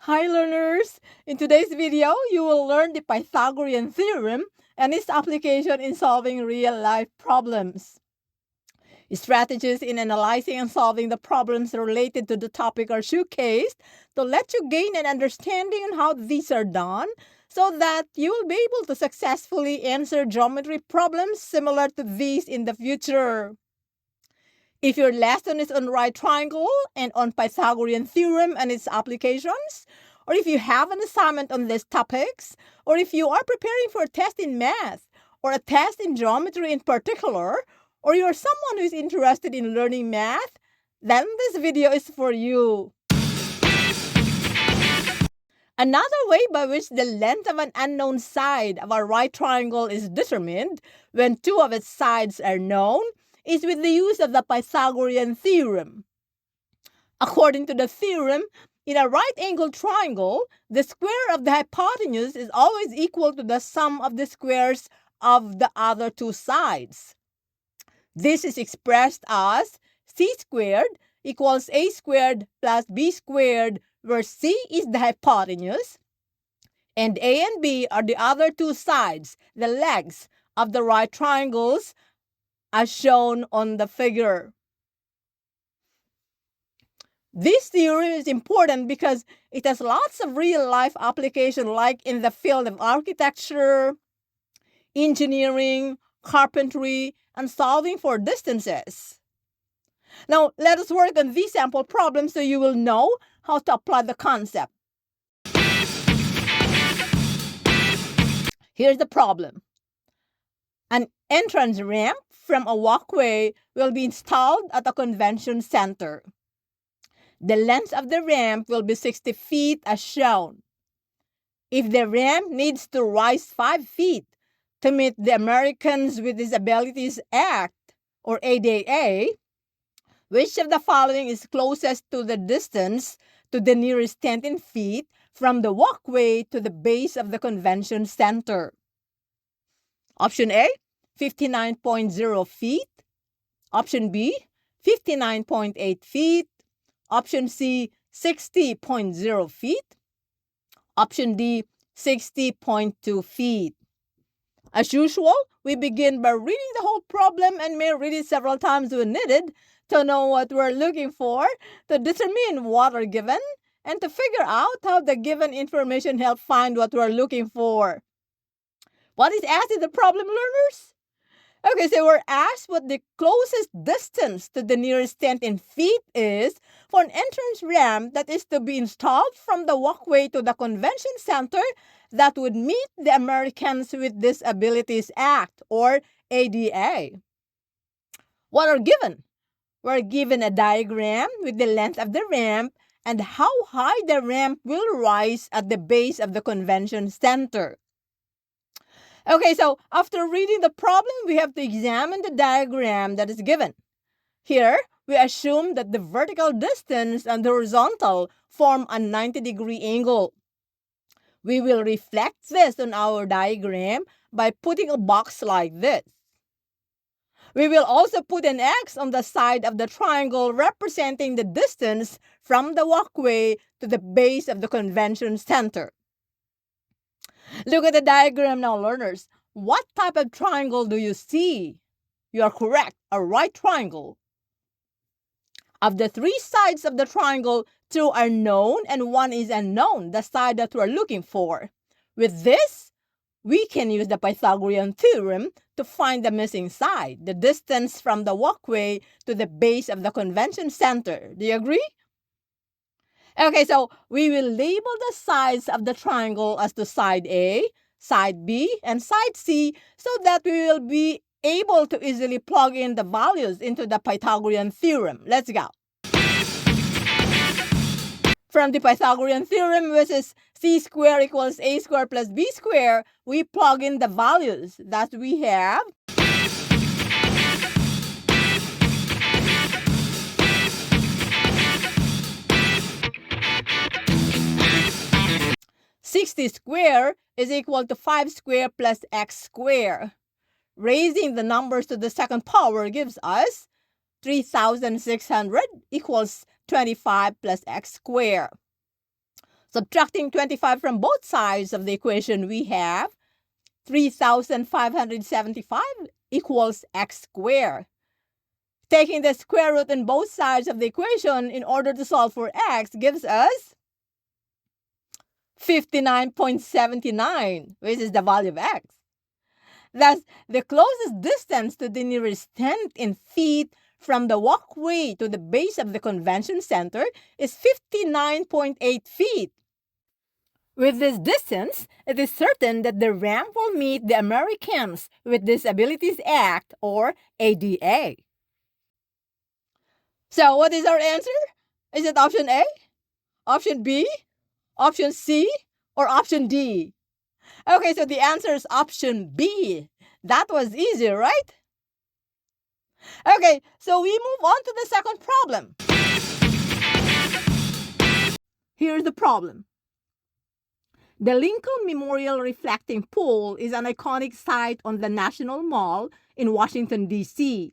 Hi learners! In today's video, you will learn the Pythagorean Theorem and its application in solving real-life problems. Strategies in analyzing and solving the problems related to the topic are showcased to let you gain an understanding on how these are done so that you will be able to successfully answer geometry problems similar to these in the future. If your lesson is on right triangle and on Pythagorean theorem and its applications, or if you have an assignment on these topics, or if you are preparing for a test in math, or a test in geometry in particular, or you're someone who is interested in learning math, then this video is for you. Another way by which the length of an unknown side of a right triangle is determined when two of its sides are known is with the use of the Pythagorean theorem. According to the theorem, in a right-angled triangle, the square of the hypotenuse is always equal to the sum of the squares of the other two sides. This is expressed as c squared equals a squared plus b squared, where c is the hypotenuse, and a and b are the other two sides, the legs of the right triangles, as shown on the figure. This theorem is important because it has lots of real-life application, like in the field of architecture, engineering, carpentry, and solving for distances. Now, let us work on these sample problems so you will know how to apply the concept. Here's the problem. An entrance ramp from a walkway will be installed at a convention center. The length of the ramp will be 60 feet as shown. If the ramp needs to rise 5 feet to meet the Americans with Disabilities Act, or ADA, which of the following is closest to the distance to the nearest 10 feet from the walkway to the base of the convention center? Option A, 59.0 feet. Option B, 59.8 feet. Option C, 60.0 feet. Option D, 60.2 feet. As usual, we begin by reading the whole problem and may read it several times when needed to know what we're looking for, to determine what are given, and to figure out how the given information help find what we're looking for. What is asked in the problem, learners? Okay, so we're asked what the closest distance to the nearest 10 feet is for an entrance ramp that is to be installed from the walkway to the convention center that would meet the Americans with Disabilities Act, or ADA. What are given? We're given a diagram with the length of the ramp and how high the ramp will rise at the base of the convention center. Okay, so after reading the problem, we have to examine the diagram that is given. Here, we assume that the vertical distance and the horizontal form a 90-degree angle. We will reflect this on our diagram by putting a box like this. We will also put an X on the side of the triangle representing the distance from the walkway to the base of the convention center. Look at the diagram now, learners. What type of triangle do you see? You are correct, a right triangle. Of the three sides of the triangle, two are known and one is unknown, the side that we're looking for. With this, we can use the Pythagorean theorem to find the missing side, the distance from the walkway to the base of the convention center. Do you agree? Okay, so we will label the sides of the triangle as to side A, side B, and side C so that we will be able to easily plug in the values into the Pythagorean theorem. Let's go. From the Pythagorean theorem, which is c squared equals a squared plus b squared, we plug in the values that we have. $60 squared is equal to 5 squared plus x squared. Raising the numbers to the second power gives us 3,600 equals 25 plus x squared. Subtracting 25 from both sides of the equation, we have 3,575 equals x squared. Taking the square root in both sides of the equation in order to solve for x gives us 59.79, which is the value of x. Thus, the closest distance to the nearest tent in feet from the walkway to the base of the convention center is 59.8 feet. With this distance, it is certain that the ramp will meet the Americans with Disabilities Act, or ADA. So, what is our answer? Is it option A, option B, option C, or option D? Okay, so the answer is option B. That was easy, right? Okay, so we move on to the second problem. Here's the problem. The Lincoln Memorial Reflecting Pool is an iconic site on the National Mall in Washington, D.C.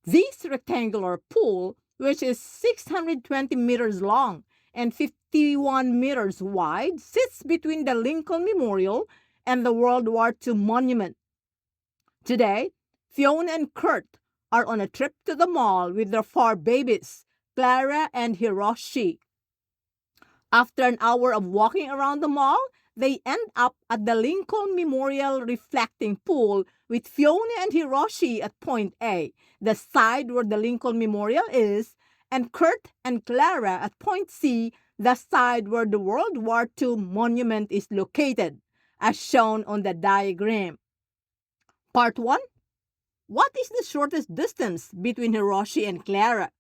This rectangular pool, which is 620 meters long and 51 meters wide, sits between the Lincoln Memorial and the World War II monument. Today, Fiona and Kurt are on a trip to the mall with their 4 babies, Clara and Hiroshi. After an hour of walking around the mall, they end up at the Lincoln Memorial Reflecting Pool with Fiona and Hiroshi at point A, the side where the Lincoln Memorial is, and Kurt and Clara at point C, the side where the World War II monument is located, as shown on the diagram. Part 1. What is the shortest distance between Hiroshi and Clara?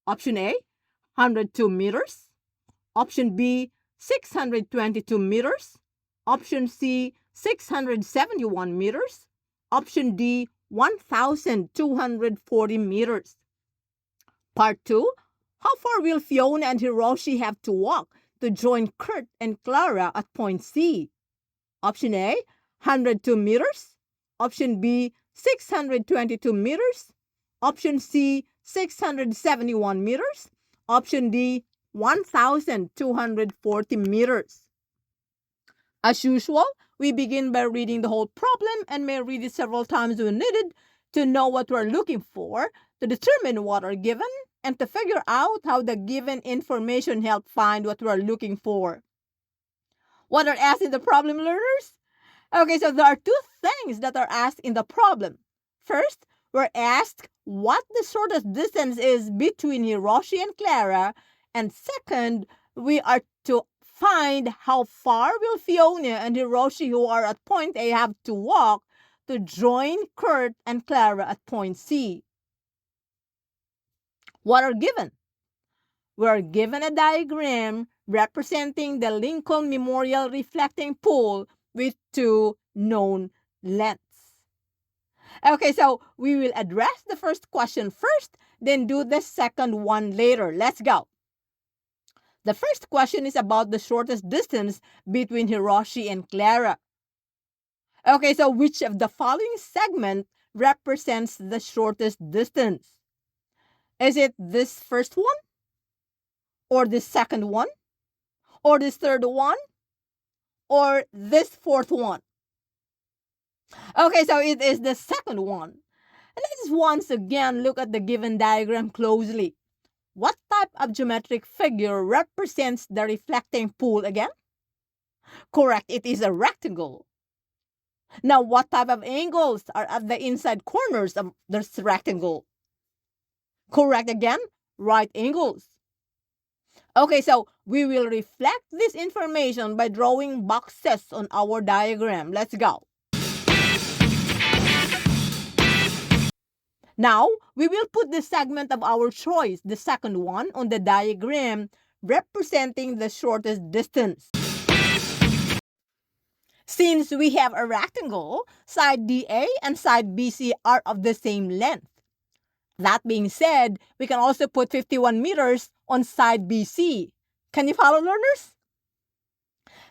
Option A, 102 meters. Option B, 622 meters. Option C, 671 meters. Option D, 1,240 meters. Part 2. How far will Fiona and Hiroshi have to walk to join Kurt and Clara at point C? Option A, 102 meters. Option B, 622 meters. Option C, 671 meters. Option D, 1,240 meters. As usual, we begin by reading the whole problem and may read it several times when needed to know what we're looking for, to determine what are given, and to figure out how the given information help find what we're looking for. What are asked in the problem, learners? Okay, so there are 2 things that are asked in the problem. First, we're asked what the shortest distance is between Hiroshi and Clara, and second, we are to find how far will Fiona and Hiroshi, who are at point A, have to walk to join Kurt and Clara at point C. What are given? We are given a diagram representing the Lincoln Memorial Reflecting Pool with 2 known lengths. Okay, so we will address the first question first, then do the second one later. Let's go. The first question is about the shortest distance between Hiroshi and Clara. Okay, so which of the following segment represents the shortest distance? Is it this first one? Or this second one? Or this third one? Or this fourth one? Okay, so it is the second one. And let's once again look at the given diagram closely. What type of geometric figure represents the reflecting pool again? Correct, it is a rectangle. Now, what type of angles are at the inside corners of this rectangle? Correct again, right angles. Okay, so we will reflect this information by drawing boxes on our diagram. Let's go. Now, we will put the segment of our choice, the second one, on the diagram representing the shortest distance. Since we have a rectangle, side DA and side BC are of the same length. That being said, we can also put 51 meters on side BC. Can you follow, learners?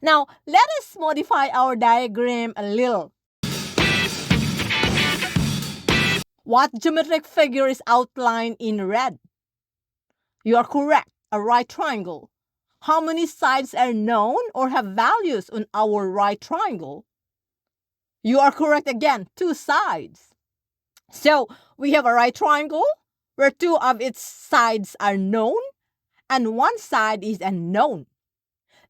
Now, let us modify our diagram a little. What geometric figure is outlined in red? You are correct, a right triangle. how many sides are known or have values on our right triangle? You are correct again, 2 sides. So we have a right triangle where 2 of its sides are known and 1 side is unknown.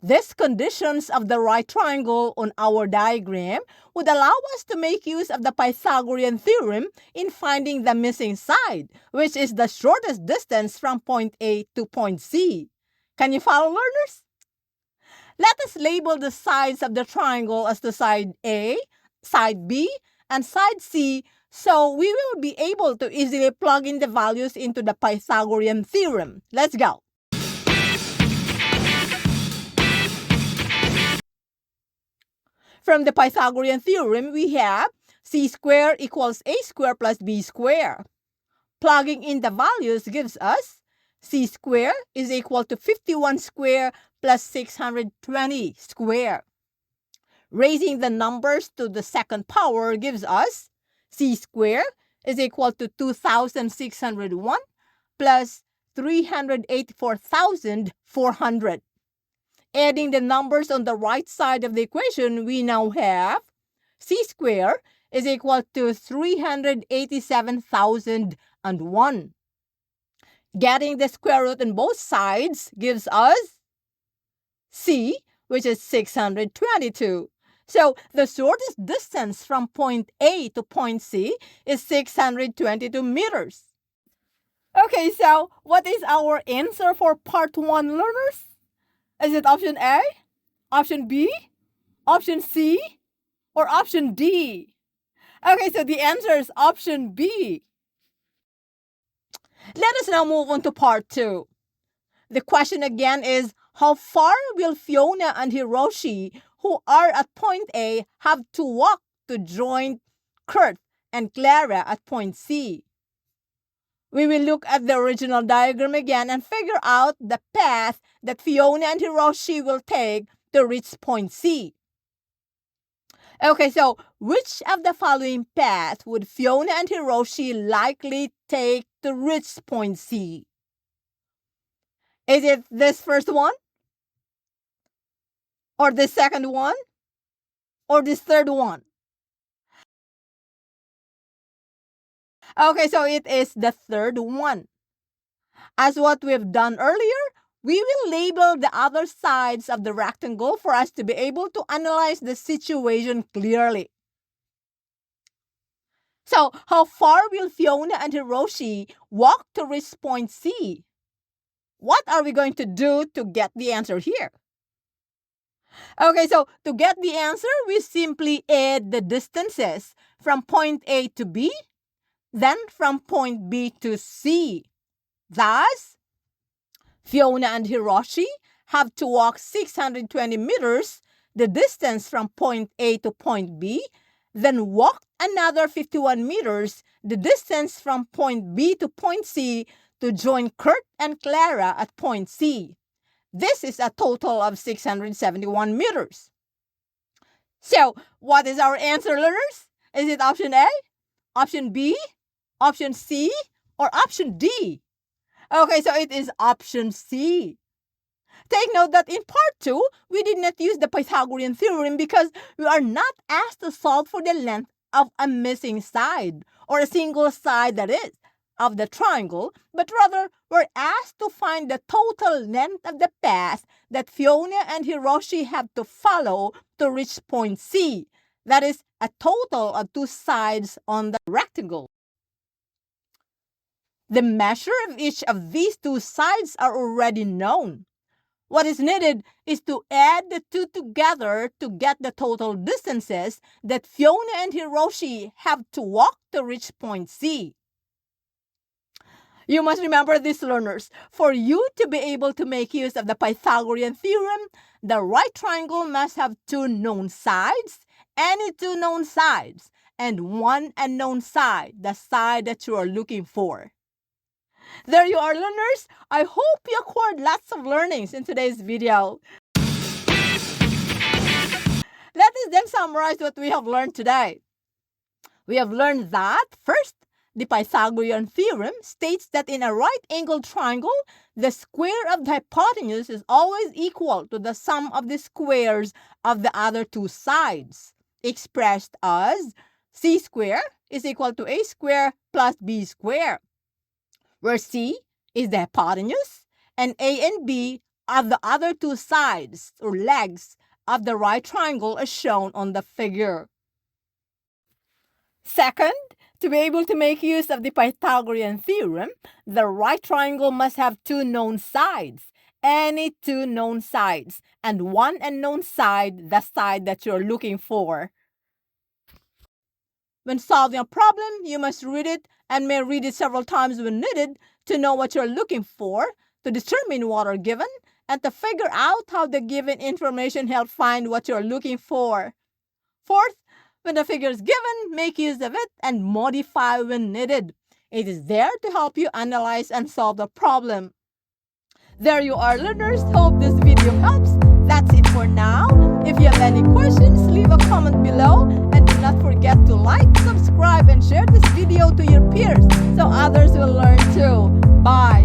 These conditions of the right triangle on our diagram would allow us to make use of the Pythagorean theorem in finding the missing side, which is the shortest distance from point A to point C. Can you follow, learners? Let us label the sides of the triangle as the side A, side B, and side C, so we will be able to easily plug in the values into the Pythagorean theorem. Let's go. From the Pythagorean theorem, we have c squared equals a squared plus b squared. Plugging in the values gives us c squared is equal to 51 squared plus 620 squared. Raising the numbers to the second power gives us c squared is equal to 2,601 plus 384,400. Adding the numbers on the right side of the equation, we now have c squared is equal to 387,001. Getting the square root on both sides gives us c, which is 622. So the shortest distance from point A to point C is 622 meters. Okay, so what is our answer for part 1, learners? Is it option A, option B, option C, or option D? Okay, so the answer is option B. Let us now move on to part 2. The question again is, how far will Fiona and Hiroshi, who are at point A, have to walk to join Kurt and Clara at point C? We will look at the original diagram again and figure out the path that Fiona and Hiroshi will take to reach point C. Okay, so which of the following path would Fiona and Hiroshi likely take to reach point C? Is it this first one? Or this second one? Or this third one? Okay, so it is the third one. As what we've done earlier, we will label the other sides of the rectangle for us to be able to analyze the situation clearly. So, how far will Fiona and Hiroshi walk to reach point C? What are we going to do to get the answer here? Okay, so to get the answer, we simply add the distances from point A to B, then from point B to C. Thus, Fiona and Hiroshi have to walk 620 meters, the distance from point A to point B, then walk another 51 meters, the distance from point B to point C, to join Kurt and Clara at point C. This is a total of 671 meters. So, what is our answer, learners? Is it option A, option B, option C, or option D? Okay, so it is option C. Take note that in part 2, we did not use the Pythagorean theorem because we are not asked to solve for the length of a missing side, or a single side that is, of the triangle, but rather we're asked to find the total length of the path that Fiona and Hiroshi have to follow to reach point C. That is a total of 2 sides on the rectangle. The measure of each of these 2 sides are already known. What is needed is to add the 2 together to get the total distances that Fiona and Hiroshi have to walk to reach point C. You must remember this, learners. For you to be able to make use of the Pythagorean theorem, the right triangle must have 2 known sides, any 2 known sides, and 1 unknown side, the side that you are looking for. There you are, learners. I hope you acquired lots of learnings in today's video. Let us then summarize what we have learned today. We have learned that, first, The Pythagorean Theorem states that in a right-angled triangle, the square of the hypotenuse is always equal to the sum of the squares of the other two sides, expressed as c squared is equal to a squared plus b squared, where c is the hypotenuse and a and b are the other two sides or legs of the right triangle as shown on the figure. Second, to be able to make use of the Pythagorean theorem, the right triangle must have two known sides, any two known sides, and one unknown side, the side that you're looking for. When solving a problem, you must read it and may read it several times when needed to know what you're looking for, to determine what are given, and to figure out how the given information helps find what you're looking for. Fourth, when the figure is given, make use of it and modify when needed. It is there to help you analyze and solve the problem. There you are, learners. Hope this video helps. That's it for now. If you have any questions, leave a comment below and do not forget to like, subscribe, and share this video to your peers so others will learn too. Bye.